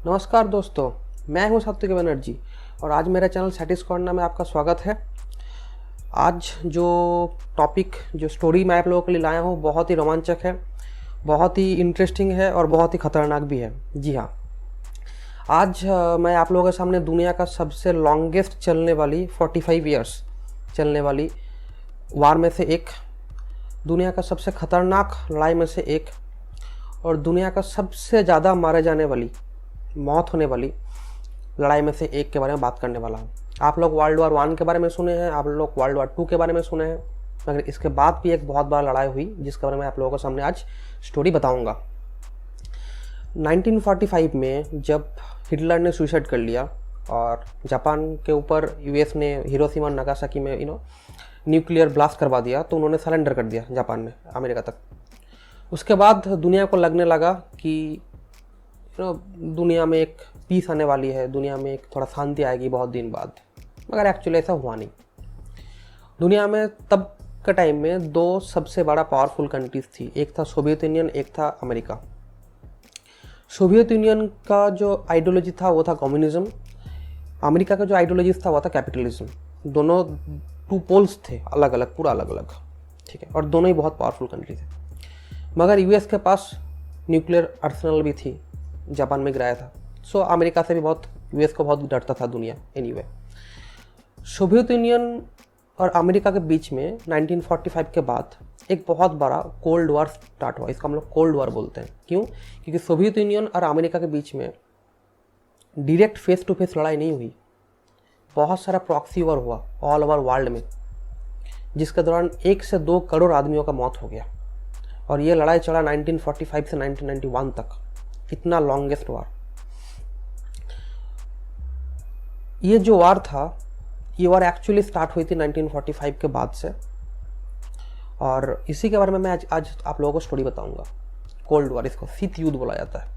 नमस्कार दोस्तों, मैं हूं सात्विक बनर्जी और आज मेरे चैनल सैटिस कॉर्नर में आपका स्वागत है। आज जो स्टोरी मैं आप लोगों के लिए लाया हूं बहुत ही रोमांचक है, बहुत ही इंटरेस्टिंग है और बहुत ही ख़तरनाक भी है। जी हाँ, आज मैं आप लोगों के सामने दुनिया का सबसे लॉन्गेस्ट चलने वाली 45 ईयर्स चलने वाली वार में से एक, दुनिया का सबसे ख़तरनाक लड़ाई में से एक और दुनिया का सबसे ज़्यादा मारे जाने वाली, मौत होने वाली लड़ाई में से एक के बारे में बात करने वाला हूँ। आप लोग वर्ल्ड वार 1 के बारे में सुने हैं, आप लोग वर्ल्ड वार 2 के बारे में सुने हैं, मगर इसके बाद भी एक बहुत बड़ा लड़ाई हुई जिसके बारे में आप लोगों के सामने आज स्टोरी बताऊंगा। 1945 में जब हिटलर ने सुसाइड कर लिया और जापान के ऊपर यूएस ने हिरोशिमा और नागासाकी में न्यूक्लियर ब्लास्ट करवा दिया, तो उन्होंने सरेंडर कर दिया जापान ने अमेरिका तक। उसके बाद दुनिया को लगने लगा कि दुनिया में एक पीस आने वाली है, दुनिया में एक थोड़ा शांति आएगी बहुत दिन बाद, मगर एक्चुअली ऐसा हुआ नहीं। दुनिया में तब के टाइम में दो सबसे बड़ा पावरफुल कंट्रीज थी, एक था सोवियत यूनियन, एक था अमेरिका। सोवियत यूनियन का जो आइडियोलॉजी था वो था कम्युनिज्म, अमेरिका का जो आइडियोलॉजी था वो था कैपिटलिज्म। दोनों टू पोल्स थे, अलग अलग, पूरा अलग अलग, ठीक है, और दोनों ही बहुत पावरफुल कंट्री थे। मगर यूएस के पास न्यूक्लियर आर्सेनल भी थी, जापान में गिराया था, सो अमेरिका से भी बहुत, यूएस को बहुत डरता था दुनिया। एनीवे, सोवियत यूनियन और अमेरिका के बीच में 1945 के बाद एक बहुत बड़ा कोल्ड वॉर स्टार्ट हुआ। इसको हम लोग कोल्ड वॉर बोलते हैं। क्यों? क्योंकि सोवियत यूनियन और अमेरिका के बीच में डायरेक्ट फेस टू फेस लड़ाई नहीं हुई, बहुत सारा प्रॉक्सी वॉर हुआ ऑल ओवर वर्ल्ड में, जिसके दौरान 1 से 2 करोड़ आदमियों का मौत हो गया। और ये लड़ाई चला 1945 से 1991 तक, इतना लॉन्गेस्ट वार। ये जो वार था, ये वार एक्चुअली स्टार्ट हुई थी 1945 के बाद से, और इसी के बारे में मैं आज आप लोगों को स्टोरी बताऊंगा। कोल्ड वार, इसको शीत युद्ध बोला जाता है,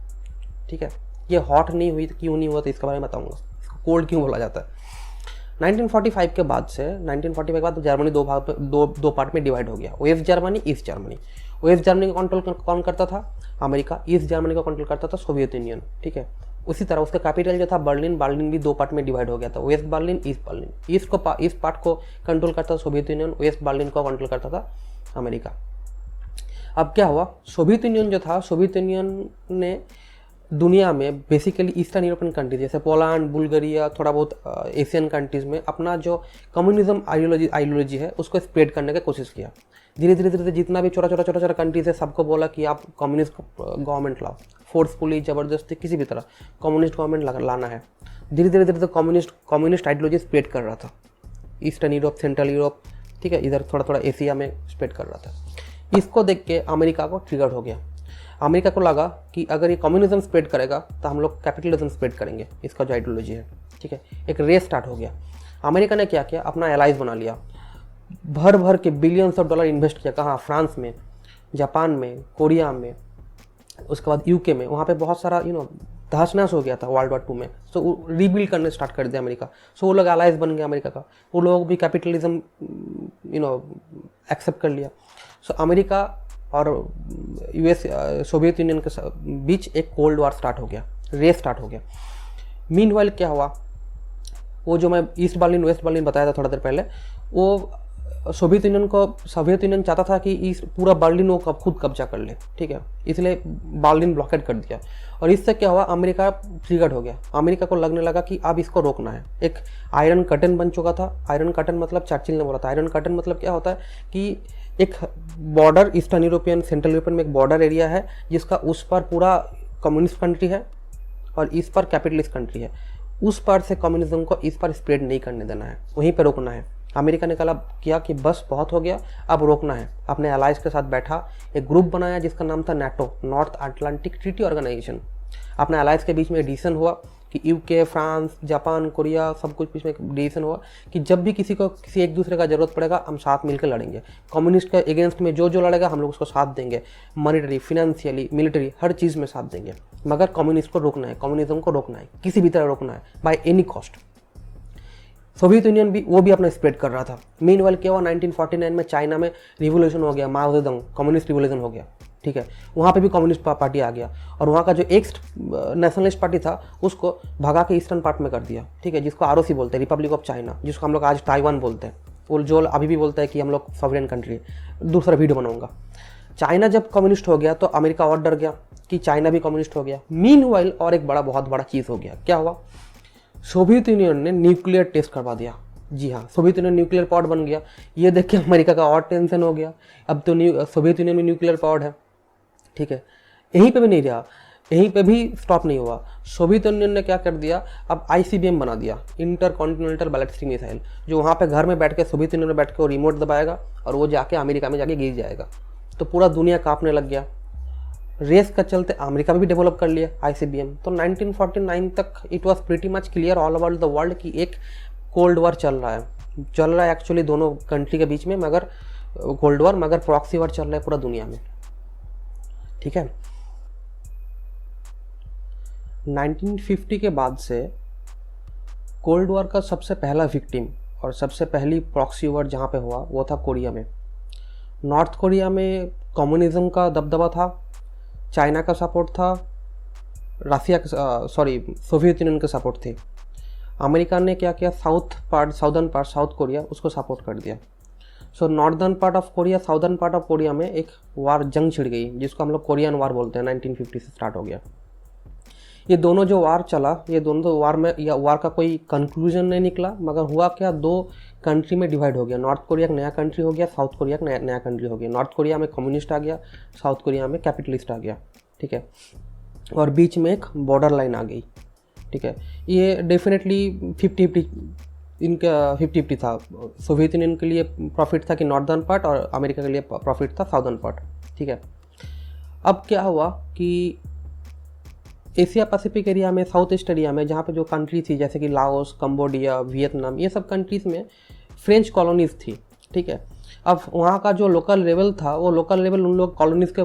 ठीक है। ये हॉट नहीं हुई, क्यों नहीं हुआ, तो इसके बारे में बताऊंगा। इसको कोल्ड क्यों बोला जाता है। 1945 के बाद से, 1945 के बाद जर्मनी दो पार्ट में डिवाइड हो गया, West Germany, East Germany. West Germany को कंट्रोल कौन करता था? अमेरिका। ईस्ट जर्मनी को कंट्रोल करता था सोवियत यूनियन, ठीक है। उसी तरह उसका कैपिटल जो था बर्लिन, बर्लिन भी 2 पार्ट में डिवाइड हो गया था, West Berlin, East Berlin. East part को कंट्रोल करता था सोवियत यूनियन, वेस्ट बर्लिन को कंट्रोल करता था अमेरिका। अब क्या हुआ, सोवियत यूनियन जो था, सोवियत यूनियन ने दुनिया में बेसिकली ईस्टर्न यूरोपियन कंट्रीज जैसे पोलैंड, बुल्गारिया, थोड़ा बहुत एशियन कंट्रीज में अपना जो कम्युनिज्म आइडियोलॉजी है उसको स्प्रेड करने की कोशिश किया। धीरे धीरे जितना भी छोटा कंट्रीज है, सबको बोला कि आप कम्युनिस्ट गवर्नमेंट लाओ, फोर्सफुली, ज़बरदस्ती, किसी भी तरह कम्युनिस्ट गवर्नमेंट लाना है। धीरे धीरे कम्युनिस्ट आइडियोलॉजी स्प्रेड कर रहा था, ईस्टर्न यूरोप, सेंट्रल यूरोप, ठीक है, इधर थोड़ा एशिया में स्प्रेड कर रहा था। इसको देख के अमेरिका को ट्रिगर हो गया। अमेरिका को लगा कि अगर ये कम्युनिज्म स्प्रेड करेगा तो हम लोग कैपिटलिज्म स्प्रेड करेंगे, इसका जो आइडियोलॉजी है, ठीक है। एक रेस स्टार्ट हो गया। अमेरिका ने क्या किया, अपना एलाइज बना लिया, भर के बिलियंस ऑफ डॉलर इन्वेस्ट किया। कहाँ? फ्रांस में, जापान में, कोरिया में, उसके बाद यूके में। वहाँ पे बहुत सारा तहस नहस हो गया था वर्ल्ड वार 2 में, सो रीबिल्ड करने स्टार्ट कर दिया अमेरिका। सो वो लोग एलाइज बन गया अमेरिका का, वो लोग भी कैपिटलिज्म एक्सेप्ट कर लिया। सो अमेरिका और यूएस, सोवियत यूनियन के बीच एक कोल्ड वार स्टार्ट हो गया, रेस स्टार्ट हो गया। मीनवाइल क्या हुआ, वो जो मैं ईस्ट बर्लिन वेस्ट बर्लिन बताया था थोड़ा देर पहले, वो सोवियत यूनियन चाहता था कि इस पूरा बर्लिन वो खुद कब्जा कर ले, ठीक है, इसलिए बर्लिन ब्लॉकेट कर दिया। और इससे क्या हुआ, अमेरिका ट्रिगर्ड हो गया। अमेरिका को लगने लगा कि अब इसको रोकना है। एक आयरन कर्टन बन चुका था। आयरन कर्टन मतलब चर्चिल ने बोला था, आयरन कर्टन मतलब क्या होता है कि एक border, eastern European, central European में एक बॉर्डर एरिया है जिसका उस पर पूरा कम्युनिस्ट कंट्री है और इस पर कैपिटलिस्ट कंट्री है। उस पर से कम्युनिज्म को इस पर स्प्रेड नहीं करने देना है, वहीं पर रोकना है। अमेरिका ने किया कि बस बहुत हो गया, अब रोकना है। अपने अलाइज के साथ बैठा, एक ग्रुप बनाया जिसका नाम था NATO, North Atlantic Treaty Organization. अपने अलाइज के बीच में एडिशन हुआ कि यूके, फ्रांस, जापान, कोरिया, सब कुछ बीच में एडिशन हुआ कि जब भी किसी एक दूसरे का जरूरत पड़ेगा हम साथ मिलकर लड़ेंगे। कम्युनिस्ट के अगेंस्ट में जो लड़ेगा हम लोग उसको साथ देंगे, मॉनिटरी, फिनेंशियली, मिलिट्री, हर चीज़ में साथ देंगे। मगर कम्युनिस्ट को रोकना है, कम्युनिज्म को रोकना है, किसी भी तरह रोकना है, by any cost. Soviet union भी अपना स्प्रेड कर रहा था। मीनवाइल क्या हुआ, 1949 में चाइना में रिवोल्यूशन हो गया, माओ जेडंग, कम्युनिस्ट रिवोल्यूशन हो गया, ठीक है, वहाँ पे भी कम्युनिस्ट पार्टी आ गया और वहाँ का जो एक्स नेशनलिस्ट पार्टी था उसको भगा के ईस्टर्न पार्ट में कर दिया, ठीक है, जिसको आरओसी बोलते हैं, रिपब्लिक ऑफ चाइना, जिसको हम लोग आज ताइवान बोलते हैं। वो जो अभी भी बोलता है कि हम लोग सॉवरेन कंट्री है। दूसरा वीडियो बनाऊंगा। चाइना जब कम्युनिस्ट हो गया तो अमेरिका और डर गया कि चाइना भी कम्युनिस्ट हो गया। मीनवाइल और एक बहुत बड़ा चीज़ हो गया। क्या हुआ? सोवियत यूनियन ने न्यूक्लियर टेस्ट करवा दिया। जी हाँ, सोवियत यूनियन न्यूक्लियर पावर बन गया। ये देख के अमेरिका का और टेंशन हो गया, अब तो सोवियत यूनियन में न्यूक्लियर पावर है, ठीक है। यहीं पे भी नहीं रहा, यहीं पे भी स्टॉप नहीं हुआ। सोवियत यूनियन ने क्या कर दिया, अब ICBM बना दिया, इंटर कॉन्टिनेंटल बैलिस्टिक मिसाइल, जो वहाँ पे घर में बैठ के सोवियत यूनियन में बैठ के वो रिमोट दबाएगा और वो जाके अमेरिका में जाके गिर जाएगा। तो पूरा दुनिया कांपने लग गया। रेस का चलते अमेरिका भी डेवलप कर लिया ICBM। तो 1949 तक it was pretty much clear all over the world कि एक कोल्ड वॉर चल रहा है एक्चुअली दोनों कंट्री के बीच में, मगर कोल्ड वॉर, मगर प्रॉक्सी वॉर चल रहा है पूरा दुनिया में, ठीक है। 1950 के बाद से कोल्ड वॉर का सबसे पहला विक्टिम और सबसे पहली प्रॉक्सी वॉर जहाँ पे हुआ वो था कोरिया में। नॉर्थ कोरिया में कम्युनिज्म का दबदबा था, चाइना का सपोर्ट था, सोवियत यूनियन का सपोर्ट थी। अमेरिका ने क्या किया, साउदर्न पार्ट साउथ कोरिया उसको सपोर्ट कर दिया। So northern part of Korea, southern part of Korea में एक जंग छिड़ गई जिसको हम लोग कोरियन वार बोलते हैं। 1950 से स्टार्ट हो गया। ये दोनों जो वार चला, ये दोनों वार में या वार का कोई कंक्लूजन नहीं निकला, मगर हुआ क्या, दो कंट्री में डिवाइड हो गया। नॉर्थ कोरिया एक नया कंट्री हो गया, साउथ कोरिया एक नया कंट्री हो गया। नॉर्थ कोरिया में कम्युनिस्ट आ गया, साउथ कोरिया में कैपिटलिस्ट आ गया, ठीक है। और बीच में एक बॉर्डर लाइन आ गई, ठीक है। ये डेफिनेटली 50-50 इनका 50-50 था। सोवियत यूनियन के लिए प्रॉफिट था कि नॉर्दर्न पार्ट, और अमेरिका के लिए प्रॉफिट था साउदर्न पार्ट, ठीक है। अब क्या हुआ कि एशिया पैसिफिक एरिया में, साउथ ईस्ट एरिया में, जहाँ पे जो कंट्री थी जैसे कि लाओस, कंबोडिया, वियतनाम, ये सब कंट्रीज़ में फ्रेंच कॉलोनीज थी, ठीक है। अब वहाँ का जो लोकल लेवल था, वो लोकल लेवल उन लोग कॉलोनीज के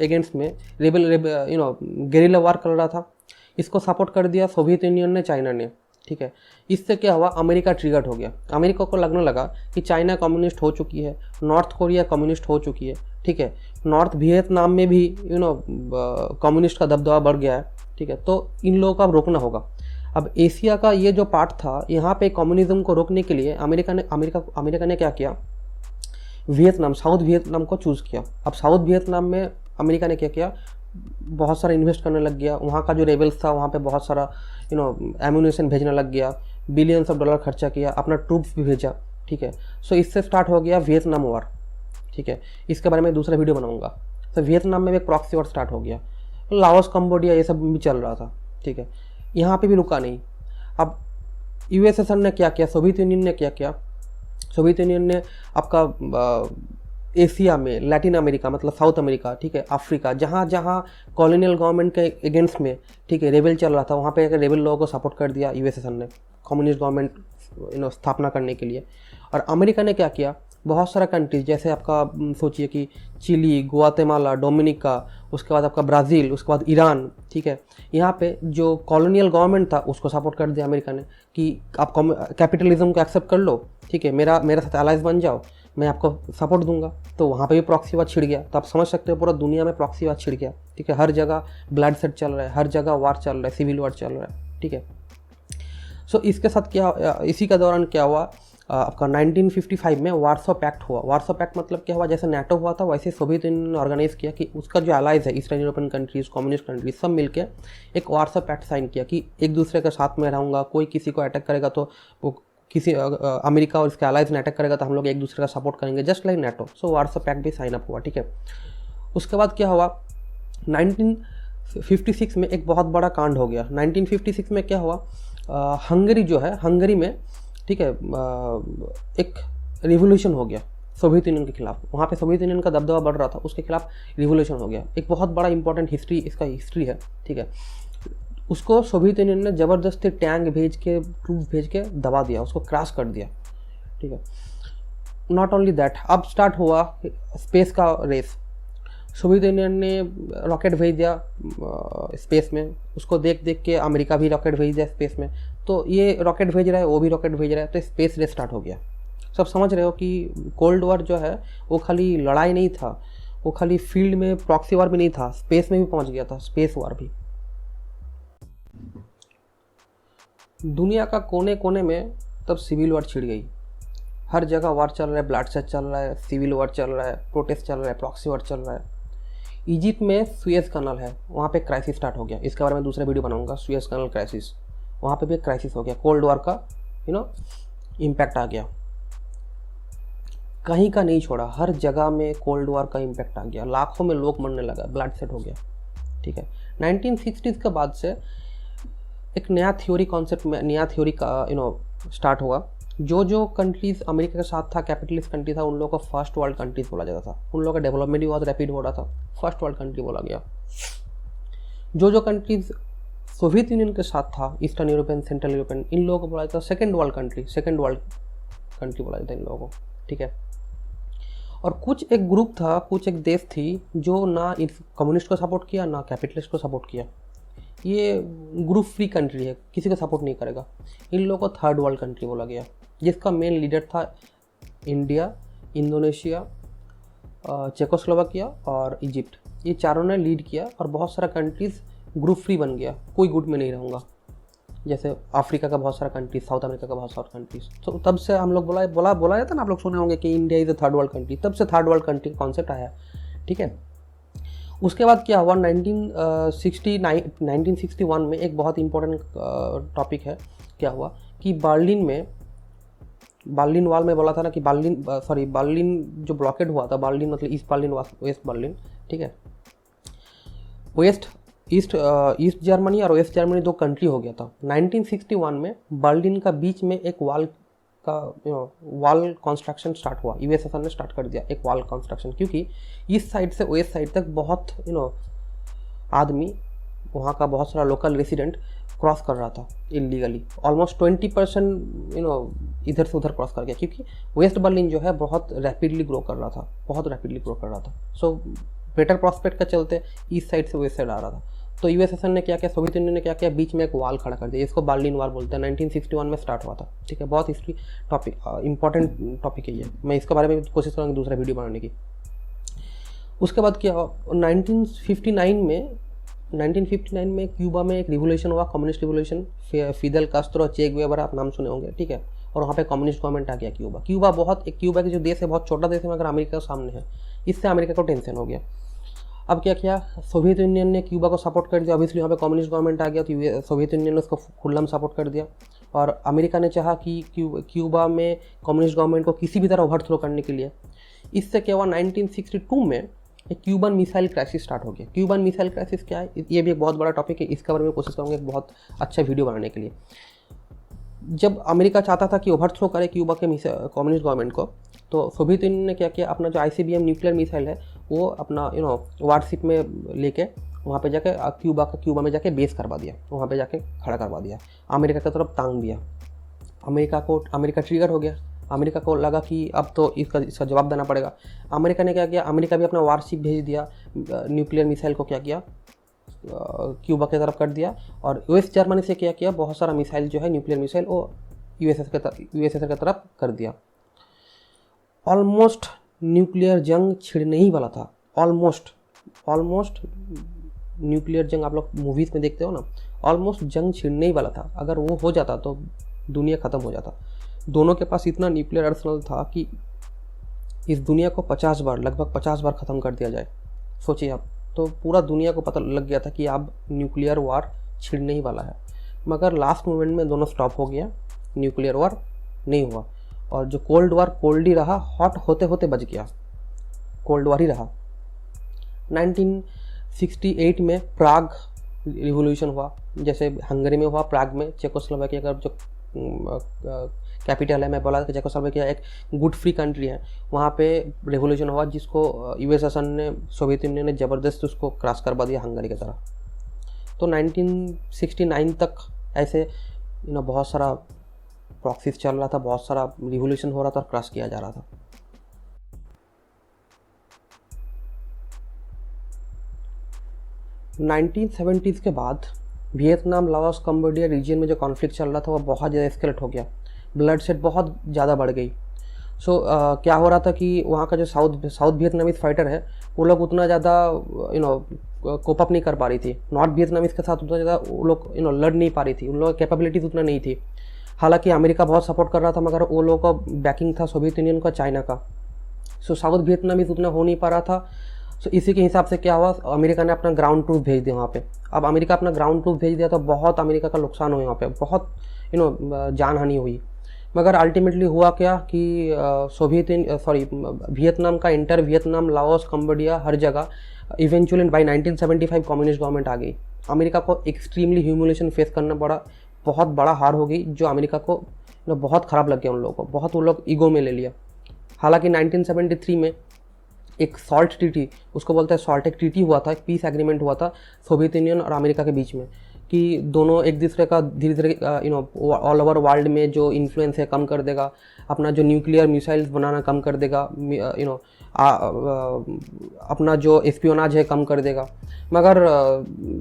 अगेंस्ट में गेरिला वार कर रहा था। इसको सपोर्ट कर दिया सोवियत यूनियन ने, चाइना ने, ठीक है। इससे क्या हुआ, अमेरिका ट्रिगर्ड हो गया। अमेरिका को लगने लगा कि चाइना कम्युनिस्ट हो चुकी है, नॉर्थ कोरिया कम्युनिस्ट हो चुकी है, ठीक है। नॉर्थ वियतनाम में भी कम्युनिस्ट का दबदबा बढ़ गया है, ठीक है। तो इन लोगों को अब रोकना होगा। अब एशिया का ये जो पार्ट था, यहाँ पे कम्युनिज्म को रोकने के लिए अमेरिका ने क्या किया, साउथ वियतनाम को चूज़ किया। अब साउथ वियतनाम में अमेरिका ने क्या किया, बहुत सारा इन्वेस्ट करने लग गया। वहाँ का जो रेबल्स था वहाँ पे बहुत सारा एम्यूनिशन भेजने लग गया, बिलियंस ऑफ डॉलर खर्चा किया, अपना ट्रूप्स भी भेजा, ठीक है। सो इससे स्टार्ट हो गया वियतनाम वॉर, ठीक है। इसके बारे में दूसरा वीडियो बनाऊंगा। तो वियतनाम में एक प्रॉक्सी वॉर स्टार्ट हो गया। लाओस, कंबोडिया, ये सब भी चल रहा था, ठीक है। यहाँ पे भी रुका नहीं। अब यूएसएसआर ने क्या किया, सोवियत यूनियन ने क्या किया, सोवियत यूनियन ने आपका एशिया में, लैटिन अमेरिका मतलब साउथ अमेरिका, ठीक है, अफ्रीका, जहाँ जहाँ कॉलोनियल गवर्नमेंट के अगेंस्ट में, ठीक है, रेबल चल रहा था, वहाँ पे रेबल लोगों को सपोर्ट कर दिया यूएसएसआर ने कम्युनिस्ट गवर्नमेंट स्थापना करने के लिए। और अमेरिका ने क्या किया, बहुत सारा कंट्रीज जैसे आपका सोचिए कि चिली, गुआतेमाला, डोमिनिका, उसके बाद आपका ब्राज़ील, उसके बाद ईरान, ठीक है। यहाँ पे जो कॉलोनियल गवर्नमेंट था उसको सपोर्ट कर दिया अमेरिका ने कि आप कैपिटलिज्म को एक्सेप्ट कर लो, ठीक है, मेरा साथ अलाइज बन जाओ, मैं आपको सपोर्ट दूंगा। तो वहाँ पे भी प्रॉक्सी वार छिड़ गया। तो आप समझ सकते हो पूरा दुनिया में प्रॉक्सी वार छिड़ गया, ठीक है। हर जगह ब्लड सेट चल रहा है, हर जगह वार चल रहा है, सिविल वार चल रहा है, ठीक है। सो इसके साथ क्या, इसी का दौरान क्या हुआ, आपका 1955 में वार्सो पैक्ट हुआ। वार्सो पैक्ट मतलब क्या हुआ, जैसे नाटो हुआ था वैसे सोवियत यूनियन ने ऑर्गेनाइज किया कि उसका जो अलाइज है, eastern European countries, communist countries, सब मिलके एक वार्सो पैक्ट साइन किया कि एक दूसरे के साथ में रहूँगा, कोई किसी को अटैक करेगा तो वो किसी अमेरिका और इसके अलाइज ने अटैक करेगा तो हम लोग एक दूसरे का सपोर्ट करेंगे, जस्ट लाइक नाटो। सो वार्सो पैक्ट भी साइन अप हुआ, ठीक है। उसके बाद क्या हुआ, 1956 में एक बहुत बड़ा कांड हो गया। 1956 में क्या हुआ, हंगरी जो है, हंगरी में, ठीक है, एक रिवोल्यूशन हो गया सोवियत यूनियन के खिलाफ। वहाँ पे सोवियत यूनियन का दबदबा बढ़ रहा था, उसके खिलाफ रिवोल्यूशन हो गया। एक बहुत बड़ा इंपॉर्टेंट हिस्ट्री है, ठीक है। उसको सोवियत यूनियन ने ज़बरदस्ती टैंक भेज के, ट्रूप्स भेज के दबा दिया, उसको क्रैश कर दिया, ठीक है। नॉट ओनली दैट, अब स्टार्ट हुआ स्पेस का रेस। सोवियत यूनियन ने रॉकेट भेज दिया स्पेस में, उसको देख के अमेरिका भी रॉकेट भेज दिया स्पेस में। तो ये रॉकेट भेज रहा है, वो भी रॉकेट भेज रहा है, तो स्पेस रेस स्टार्ट हो गया। सब समझ रहे हो कि कोल्ड वॉर जो है वो खाली लड़ाई नहीं था, वो खाली फील्ड में प्रॉक्सी वार भी नहीं था, स्पेस में भी पहुंच गया था, स्पेस वार भी। दुनिया का कोने कोने में तब सिविल वार छिड़ गई, हर जगह वार चल रहा है, ब्लडशेड चल रहा है, सिविल वार चल रहा है, प्रोटेस्ट चल रहा है, प्रॉक्सी वार चल रहा है। इजिप्ट में सुएज कनाल है, वहाँ पे क्राइसिस स्टार्ट हो गया, इसके बारे में दूसरा वीडियो बनाऊंगा, सुएज कनाल क्राइसिस, वहाँ पे भी क्राइसिस हो गया, कोल्ड वार का इम्पैक्ट आ गया, कहीं का नहीं छोड़ा, हर जगह में कोल्ड वार का इम्पैक्ट आ गया, लाखों में लोग मरने लगा, ब्लडशेड हो गया, ठीक है। 1960s के बाद से एक नया थ्योरी कॉन्सेप्ट में, नया थ्योरी का स्टार्ट हुआ। जो कंट्रीज अमेरिका के साथ था, कैपिटलिस्ट कंट्री था, उन लोगों को फर्स्ट वर्ल्ड कंट्रीज बोला जाता था, उन लोगों का डेवलपमेंट भी बहुत रैपिड हो रहा था, फर्स्ट वर्ल्ड कंट्री बोला गया। जो कंट्रीज सोवियत यूनियन के साथ था, ईस्टर्न यूरोपियन, सेंट्रल यूरोपियन, इन लोगों को बोला जाता था सेकेंड वर्ल्ड कंट्री बोला जाता है इन लोगों को, ठीक है। और कुछ एक ग्रुप था, कुछ एक देश थी जो ना कम्युनिस्ट को सपोर्ट किया, ना कैपिटलिस्ट को सपोर्ट किया, ये ग्रुप फ्री कंट्री है, किसी को सपोर्ट नहीं करेगा, इन लोगों को थर्ड वर्ल्ड कंट्री बोला गया, जिसका मेन लीडर था इंडिया, इंडोनेशिया, चेकोस्लोवाकिया और इजिप्ट। ये चारों ने लीड किया और बहुत सारा कंट्रीज़ ग्रुप फ्री बन गया, कोई गुट में नहीं रहूँगा, जैसे अफ्रीका का बहुत सारा कंट्रीज, साउथ अमेरिका का बहुत सारा कंट्रीज। तो तब से हम लोग बोला जाता ना, आप लोग सुने होंगे कि India is a third world country, तब से थर्ड वर्ल्ड कंट्री का कॉन्सेप्ट आया, ठीक है। उसके बाद क्या हुआ, 1961 में एक बहुत इंपॉर्टेंट टॉपिक है, क्या हुआ कि बर्लिन वॉल में बोला था ना कि बर्लिन जो ब्लॉकेड हुआ था, बर्लिन मतलब ईस्ट बर्लिन, वेस्ट बर्लिन, ठीक है। ईस्ट जर्मनी और वेस्ट जर्मनी दो कंट्री हो गया था। 1961 में बर्लिन का बीच में एक वॉल कंस्ट्रक्शन स्टार्ट हुआ, यूएसएसआर ने स्टार्ट कर दिया एक वॉल कंस्ट्रक्शन, क्योंकि ईस्ट साइड से वेस्ट साइड तक बहुत आदमी, वहाँ का बहुत सारा लोकल रेसिडेंट क्रॉस कर रहा था इलीगली, ऑलमोस्ट 20% इधर से उधर क्रॉस कर गया, क्योंकि वेस्ट बर्लिन जो है बहुत रैपिडली ग्रो कर रहा था, सो बेटर प्रॉस्पेक्ट का चलते ईस्ट साइड से वेस्ट साइड आ रहा था। तो यूएसएसआर ने क्या किया, सोवियत यूनियन ने क्या किया, बीच में एक वॉल खड़ा कर दिया, इसको बर्लिन वॉल बोलते हैं, 1961 में स्टार्ट हुआ था, ठीक है। बहुत हिस्ट्री टॉपिक, इंपॉर्टेंट टॉपिक है ये, मैं इसके बारे में कोशिश करूँगा दूसरा वीडियो बनाने की। उसके बाद क्या, 1959 में क्यूबा में एक रिवोल्यूशन हुआ, कम्युनिस्ट रिवोल्यूशन, फिदेल कास्त्रो, चे गुएवारा, आप नाम सुने होंगे, ठीक है। और वहाँ पे कम्युनिस्ट गवर्नमेंट आ गया। क्यूबा के जो देश है बहुत छोटा देश है, मगर अमेरिका के सामने है, इससे अमेरिका को टेंशन हो गया। अब क्या किया, सोवियत यूनियन ने क्यूबा को सपोर्ट कर दिया, ऑब्वियसली वहाँ पे कम्युनिस्ट गवर्नमेंट आ गया, तो सोवियत यूनियन ने उसको खुल्लम सपोर्ट कर दिया। और अमेरिका ने चाहा कि क्यूबा में कम्युनिस्ट गवर्नमेंट को किसी भी तरह ओवरथ्रो करने के लिए। इससे क्या हुआ, 1962 में एक क्यूबन मिसाइल क्राइसिस स्टार्ट हो गया। क्यूबन मिसाइल क्राइसिस क्या है, ये भी एक बहुत बड़ा टॉपिक है, इसके बारे में कोशिश करूँगा एक बहुत अच्छा वीडियो बनाने के लिए। जब अमेरिका चाहता था कि ओवरथ्रो करे क्यूबा के कम्युनिस्ट गवर्नमेंट को, तो सोवियत यूनियन ने क्या किया, अपना जो ICBM न्यूक्लियर मिसाइल है वो अपना वारशिप में लेके वहाँ पे जाके क्यूबा में जाके बेस करवा दिया, वहाँ पे जाके खड़ा करवा दिया, अमेरिका की तरफ टांग दिया। अमेरिका ट्रिगर हो गया, अमेरिका को लगा कि अब तो इसका जवाब देना पड़ेगा। अमेरिका ने क्या किया, अमेरिका भी अपना वारशिप भेज दिया, न्यूक्लियर मिसाइल को क्या किया, क्यूबा की तरफ कर दिया। और वेस्ट जर्मनी से क्या किया, बहुत सारा मिसाइल जो है न्यूक्लियर मिसाइल वो यूएसएसआर की तरफ कर दिया। ऑलमोस्ट न्यूक्लियर जंग छिड़ने ही वाला था, ऑलमोस्ट न्यूक्लियर जंग आप लोग मूवीज़ में देखते हो ना, ऑलमोस्ट जंग छिड़ने ही वाला था। अगर वो हो जाता तो दुनिया ख़त्म हो जाता। दोनों के पास इतना न्यूक्लियर आर्सेनल था कि इस दुनिया को लगभग 50 बार ख़त्म कर दिया जाए, सोचिए आप। तो पूरा दुनिया को पता लग गया था कि अब न्यूक्लियर वार छिड़ने ही वाला है, मगर लास्ट मोमेंट में दोनों स्टॉप हो गया, न्यूक्लियर वार नहीं हुआ। और जो कोल्ड वार कोल्ड ही रहा, हॉट होते होते बच गया, कोल्ड वार ही रहा। 1968 में प्राग रिवोल्यूशन हुआ, जैसे हंगरी में हुआ, प्राग में, चेकोस्लोवाकिया का जो कैपिटल है, मैं बोला था कि चेकोस्लोवाकिया एक गुड फ्री कंट्री है, वहाँ पे रिवोल्यूशन हुआ, जिसको यूएसएसआर ने, सोवियत यूनियन ने ज़बरदस्त उसको क्रॉस करवा दिया हंगरी की तरह। तो 1969 तक ऐसे बहुत सारा प्रॉक्सीज चल रहा था, बहुत सारा रिवोल्यूशन हो रहा था और क्रॉस किया जा रहा था। नाइनटीन 70s के बाद वियतनाम, लाओस, कंबोडिया रीजन में जो कॉन्फ्लिक्ट चल रहा था वो बहुत ज़्यादा एस्केलेट हो गया, ब्लडशेड बहुत ज़्यादा बढ़ गई। क्या हो रहा था कि वहाँ का जो साउथ वियतनामीज फाइटर है वो लोग उतना ज़्यादा कोप अप नहीं कर पा रही थी, नॉर्थ वियतनामीज के साथ उतना ज़्यादा वो लोग लड़ नहीं पा रही थी, उन लोगों की कैपेबिलिटीज़ उतना नहीं थी। हालांकि अमेरिका बहुत सपोर्ट कर रहा था, मगर वो लोगों का बैकिंग था सोवियत यूनियन का, चाइना का। साउथ वियतनामीज उतना हो नहीं पा रहा था। इसी के हिसाब से क्या हुआ, अमेरिका ने अपना ग्राउंड ट्रूप भेज दिया वहाँ पे। अब अमेरिका अपना ग्राउंड ट्रूप भेज दिया तो बहुत अमेरिका का नुकसान हुआ वहाँ पे, बहुत जान हानि हुई। मगर अल्टीमेटली हुआ क्या कि वियतनाम का इंटर वियतनाम, लाओस, कंबोडिया, हर जगह इवेंचुअली बाई 1975 कम्युनिस्ट गवर्नमेंट आ गई। अमेरिका को एक्सट्रीमली ह्यूमिलेशन फेस करना पड़ा, बहुत बड़ा हार हो गई, जो अमेरिका को बहुत ख़राब लग गया उन लोगों को, बहुत वो लोग ईगो में ले लिया। हालांकि 1973 में एक सॉल्ट ट्रीटी, उसको बोलते हैं सॉल्ट, एक ट्रीटी हुआ था, एक पीस एग्रीमेंट हुआ था सोवियत यूनियन और अमेरिका के बीच में, कि दोनों एक दूसरे का धीरे धीरे ऑल ओवर वर्ल्ड में जो इन्फ्लुएंस है कम कर देगा, अपना जो न्यूक्लियर मिसाइल्स बनाना कम कर देगा, अपना जो एस्पियोनाज है कम कर देगा। मगर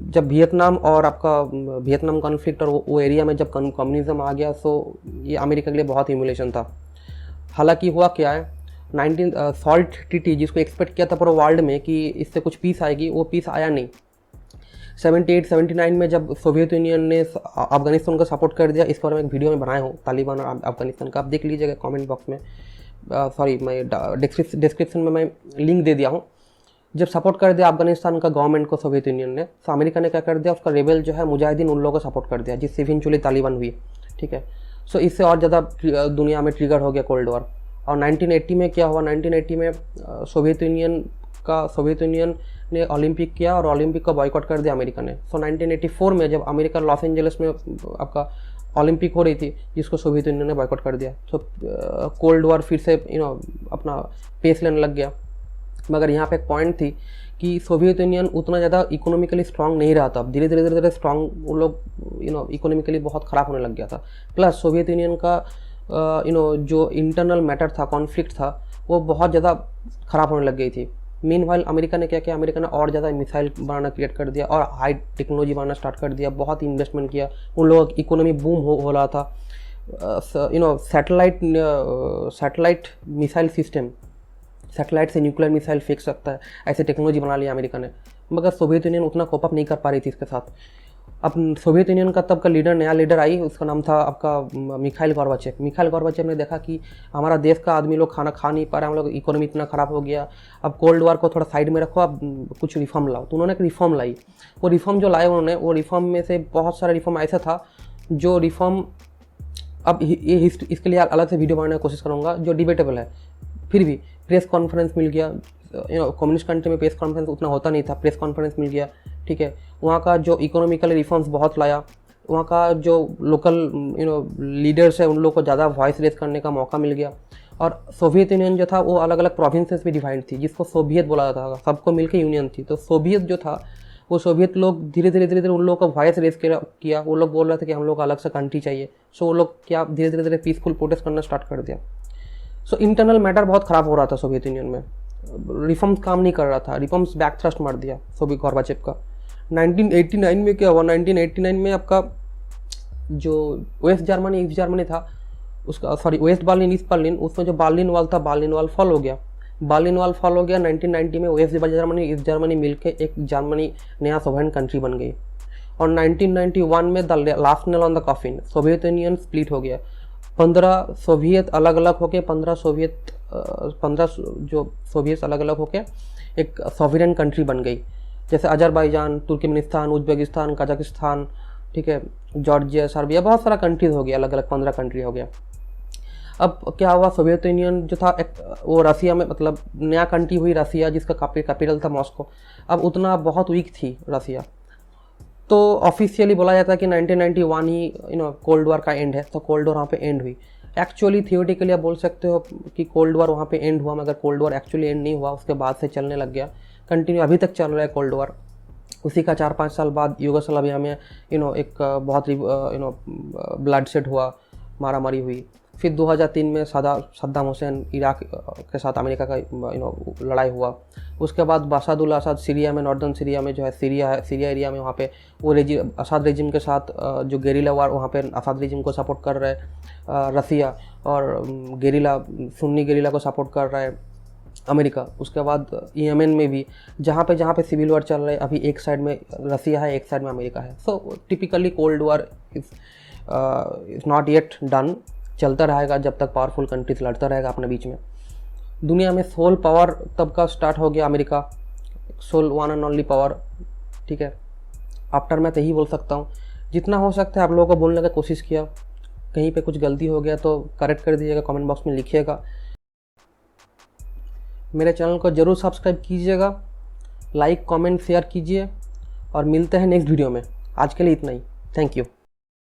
जब वियतनाम और आपका वियतनाम कॉन्फ्लिक्ट और वो एरिया में जब कम्युनिज्म आ गया, तो ये अमेरिका के लिए बहुत ह्यूमिलेशन था। हालांकि हुआ क्या है, सॉल्ट ट्रीटी जिसको एक्सपेक्ट किया था पूरे वर्ल्ड में कि इससे कुछ पीस आएगी, वो पीस आया नहीं। 78-79 में जब सोवियत यूनियन ने अफगानिस्तान को सपोर्ट कर दिया, इस बारे में एक वीडियो में बनाया हूँ तालिबान और अफगानिस्तान का, आप देख लीजिएगा कमेंट बॉक्स में, मैं डिस्क्रिप्शन में मैं लिंक दे दिया हूँ। जब सपोर्ट कर दिया अफगानिस्तान का गवर्नमेंट को सोवियत यूनियन ने, तो अमेरिका ने क्या कर दिया, उसका रेबल जो है मुजाहिदीन, उन लोगों को सपोर्ट कर दिया, जिससे इवेंचुअली तालिबान हुई। ठीक है, इससे और ज़्यादा दुनिया में ट्रिगर हो गया कोल्ड वॉर। और 1980 में क्या हुआ, 1980 में सोवियत यूनियन ने ओलंपिक किया और ओलंपिक को बॉयकॉट कर दिया अमेरिका ने। 1984 में जब अमेरिका लॉस एंजलिस में आपका ओलंपिक हो रही थी, जिसको सोवियत यूनियन ने बॉयकॉट कर दिया, कोल्ड वॉर फिर से अपना पेस लेने लग गया। मगर यहाँ पे एक पॉइंट थी कि सोवियत यूनियन उतना ज़्यादा इकोनॉमिकली स्ट्रांग नहीं रहा था, अब धीरे धीरे स्ट्रांग वो लोग इकोनॉमिकली बहुत ख़राब होने लग गया था। प्लस सोवियत यूनियन का जो इंटरनल मैटर था, कॉन्फ्लिक्ट था, वो बहुत ज़्यादा ख़राब होने लग गई थी। मीनवाइल अमेरिका ने क्या किया, अमेरिका ने और ज़्यादा मिसाइल बनाना क्रिएट कर दिया और हाई टेक्नोलॉजी बनाना स्टार्ट कर दिया, बहुत ही इन्वेस्टमेंट किया, उन लोगों की इकोनॉमी बूम हो रहा था। सैटेलाइट मिसाइल सिस्टम, सैटेलाइट से न्यूक्लियर मिसाइल फेंक सकता है, ऐसे टेक्नोलॉजी बना लिया अमेरिका ने। मगर सोवियत यूनियन उतना कोप अप नहीं कर पा रही थी इसके साथ। अब सोवियत यूनियन का तब का नया लीडर आई, उसका नाम था आपका मिखाइल गोर्बाचेव। मिखाइल गोर्बाचेव ने देखा कि हमारा देश का आदमी लोग खाना खा नहीं पा रहा, हम लोग इकोनॉमी इतना ख़राब हो गया, अब कोल्ड वॉर को थोड़ा साइड में रखो, अब कुछ रिफॉर्म लाओ। तो उन्होंने एक रिफॉर्म लाई। वो रिफॉर्म जो लाए उन्होंने, वो रिफॉर्म में से बहुत सारा रिफॉर्म ऐसा था जो रिफॉर्म, अब ये इसके लिए अलग से वीडियो बनाने की कोशिश करूँगा, जो डिबेटेबल है। फिर भी प्रेस कॉन्फ्रेंस मिल गया, कम्युनिस्ट कंट्री में प्रेस कॉन्फ्रेंस उतना होता नहीं था, प्रेस कॉन्फ्रेंस मिल गया। ठीक है, वहाँ का जो इकोनॉमिकल रिफॉर्म्स बहुत लाया, वहाँ का जो लोकल लीडर्स है उन लोगों को ज़्यादा वॉइस रेज करने का मौका मिल गया। और सोवियत यूनियन जो था वो अलग अलग प्रोविंसेस भी डिवाइड थी, जिसको सोवियत बोला जाता था, सबको मिलकर यूनियन थी। तो सोवियत जो था, वो सोवियत लोग धीरे धीरे उन लोगों का वॉइस रेज किया, वो लोग बोल रहे थे कि हम लोग अलग से कंट्री चाहिए। वो लोग क्या धीरे धीरे पीसफुल प्रोटेस्ट करना स्टार्ट कर दिया। इंटरनल मैटर बहुत ख़राब हो रहा था सोवियत यूनियन में, रिफॉर्म्स काम नहीं कर रहा था, रिफॉर्म्स बैक थ्रस्ट मार दिया सोवियत गोर्बाचेव का। 1989 में क्या हुआ, 1989 में आपका जो वेस्ट जर्मनी था, उसका वेस्ट बर्लिन, ईस्ट बर्लिन, उसमें जो बर्लिन वॉल था, बर्लिन वॉल फॉल हो गया। 1990 में वेस्ट जर्मनी, ईस्ट जर्मनी मिलकर एक जर्मनी नया सोवरेन कंट्री बन गई। और 1991 में the last nail on the coffin, Soviet union split हो गया। 15 सोवियत अलग अलग होके 15 जो सोवियत अलग अलग होके एक सॉवरेन कंट्री बन गई, जैसे अजरबैजान, तुर्कमेनिस्तान, उज्बेकिस्तान, कजाकिस्तान, ठीक है, जॉर्जिया, सर्बिया, बहुत सारा कंट्रीज हो गया, अलग अलग 15 कंट्री हो गया। अब क्या हुआ, सोवियत यूनियन जो था वो रसिया में, मतलब नया कंट्री हुई रसिया, जिसका कैपिटल था मॉस्को। अब उतना बहुत वीक थी रसिया, तो ऑफिशियली बोला जाता है कि 1991 ही कोल्ड वॉर का एंड है। तो कोल्ड वॉर वहाँ पे एंड हुई। एक्चुअली थियोरेटिकली आप बोल सकते हो कि कोल्ड वॉर वहाँ पे एंड हुआ, मगर कोल्ड वॉर एक्चुअली एंड नहीं हुआ, उसके बाद से चलने लग गया, कंटिन्यू अभी तक चल रहा है कोल्ड वॉर। उसी का 4-5 साल बाद यूगोस्लाविया में एक बहुत ब्लड शेड हुआ, मारामारी हुई। फिर 2003 में सद्दाम हुसैन इराक के साथ अमेरिका का लड़ाई हुआ। उसके बाद बशर उल असद सीरिया में, नॉर्दर्न सीरिया में जो है, सीरिया एरिया में, वहाँ पे वो असद रेजिम के साथ जो गेरिला वार, वहाँ पे असद रेजिम को सपोर्ट कर रहे रसिया, और गेरिला, सुन्नी गेरिला को सपोर्ट कर रहा है अमेरिका। उसके बाद यमन में भी जहाँ पे सिविल वॉर चल रहा है, अभी एक साइड में रसिया है, एक साइड में अमेरिका है। So typically cold war is not yet done, चलता रहेगा जब तक पावरफुल कंट्रीज लड़ता रहेगा अपने बीच में। दुनिया में सोल पावर तब का स्टार्ट हो गया, America sole one and only power, ठीक है। आफ्टर मैं तो यही बोल सकता हूँ, जितना हो सकता है आप लोगों को बोलने का कोशिश किया, कहीं पे कुछ गलती हो गया तो करेक्ट कर दीजिएगा, कमेंट बॉक्स में लिखिएगा। मेरे चैनल को ज़रूर सब्सक्राइब कीजिएगा, लाइक कमेंट शेयर कीजिए, और मिलते हैं नेक्स्ट वीडियो में। आज के लिए इतना ही, थैंक यू।